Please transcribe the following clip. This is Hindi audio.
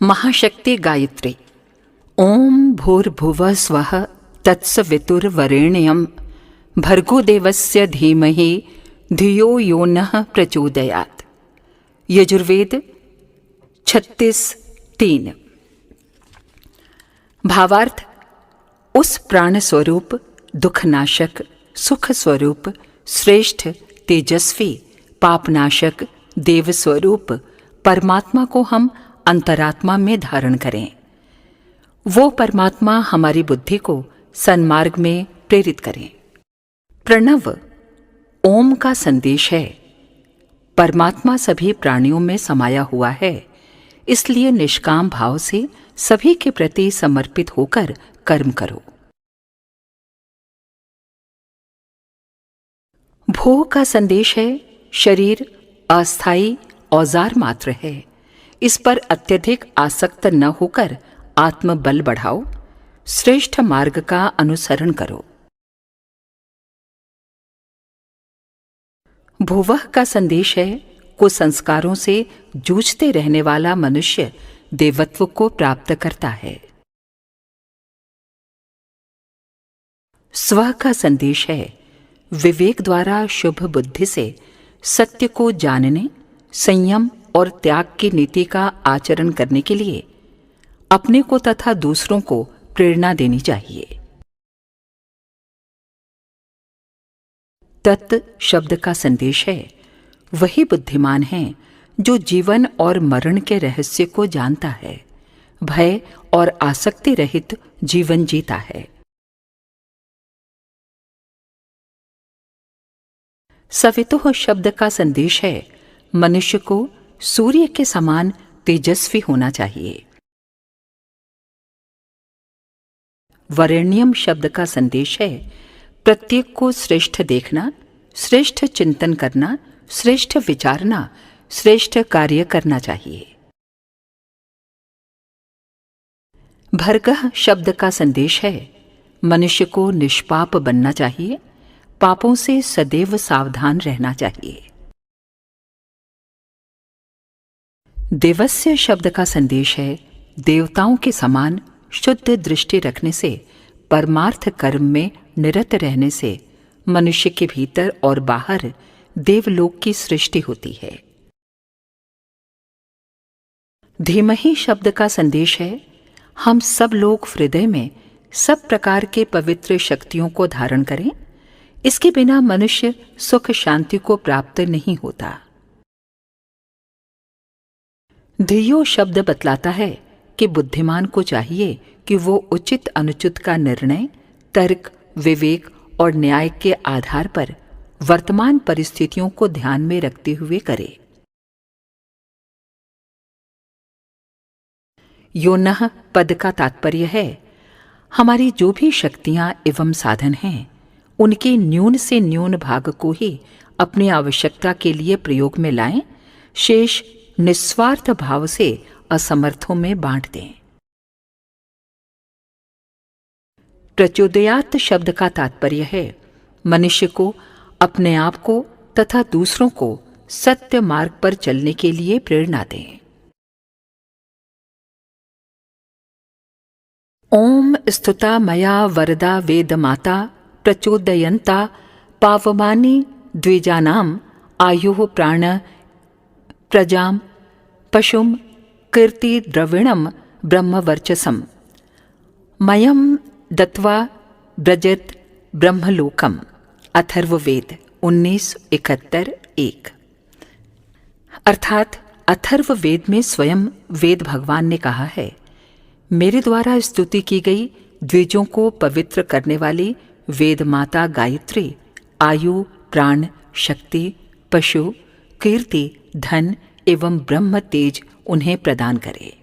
महाशक्ति गायत्री। ओम भूर्भुवः स्वः तत्सवितुर्वरेण्यं भर्गो देवस्य धीमहि धियो यो नः प्रचोदयात्। यजुर्वेद 36:3। भावार्थ: उस प्राण स्वरूप, दुखनाशक, सुख स्वरूप, श्रेष्ठ, तेजस्वी, पापनाशक, देव स्वरूप परमात्मा को हम अंतरात्मा में धारण करें। वो परमात्मा हमारी बुद्धि को सन्मार्ग में प्रेरित करें। प्रणव ओम का संदेश है। परमात्मा सभी प्राणियों में समाया हुआ है, इसलिए निष्काम भाव से सभी के प्रति समर्पित होकर कर्म करो। भो का संदेश है, शरीर अस्थायी औजार मात्र है, इस पर अत्यधिक आसक्त न होकर आत्मबल बढ़ाओ, श्रेष्ठ मार्ग का अनुसरण करो। भुवः का संदेश है, कुसंस्कारों से जूझते रहने वाला मनुष्य देवत्व को प्राप्त करता है। स्व का संदेश है, विवेक द्वारा शुभ बुद्धि से सत्य को जानने, संयम और त्याग की नीति का आचरण करने के लिए अपने को तथा दूसरों को प्रेरणा देनी चाहिए। तत् शब्द का संदेश है, वही बुद्धिमान है जो जीवन और मरण के रहस्य को जानता है, भय और आसक्ति रहित जीवन जीता है। सवितुः शब्द का संदेश है, मनुष्य को सूर्य के समान तेजस्वी होना चाहिए। वरेण्यम शब्द का संदेश है, प्रत्येक को श्रेष्ठ देखना, श्रेष्ठ चिंतन करना, श्रेष्ठ विचारना, श्रेष्ठ कार्य करना चाहिए। भर्गः शब्द का संदेश है, मनुष्य को निष्पाप बनना चाहिए, पापों से सदैव सावधान रहना चाहिए। देवस्य शब्द का संदेश है, देवताओं के समान शुद्ध दृष्टि रखने से, परमार्थ कर्म में निरत रहने से मनुष्य के भीतर और बाहर देवलोक की सृष्टि होती है। धीमहि शब्द का संदेश है, हम सब लोग हृदय में सब प्रकार के पवित्र शक्तियों को धारण करें, इसके बिना मनुष्य सुख शांति को प्राप्त नहीं होता। धियो शब्द बतलाता है कि बुद्धिमान को चाहिए कि वो उचित अनुचित का निर्णय तर्क, विवेक और न्याय के आधार पर वर्तमान परिस्थितियों को ध्यान में रखते हुए करे। योनः पद का तात्पर्य है, हमारी जो भी शक्तियां एवं साधन हैं, उनके न्यून से न्यून भाग को ही अपनी आवश्यकता के लिए प्रयोग में लाएं, शेष निस्वार्थ भाव से असमर्थों में बांट दें। प्रचोदयात् शब्द का तात्पर्य है, मनुष्य को अपने आप को तथा दूसरों को सत्य मार्ग पर चलने के लिए प्रेरणा दें। ओम स्तुता मया वरदा वेदमाता प्रचोदयन्ता पावमानि द्विजानाम आयुः प्राण प्रजाम पशुम कीर्ति द्रविणम ब्रह्मवर्चसम मयम दत्वा ब्रजत ब्रह्मलोकम। अथर्ववेद 19:71-1। अर्थात अथर्ववेद में स्वयं वेद भगवान ने कहा है, मेरे द्वारा स्तुति की गई द्विजों को पवित्र करने वाली वेद माता गायत्री आयु, प्राण, शक्ति, पशु, कीर्ति, धन एवं ब्रह्म तेज उन्हें प्रदान करे।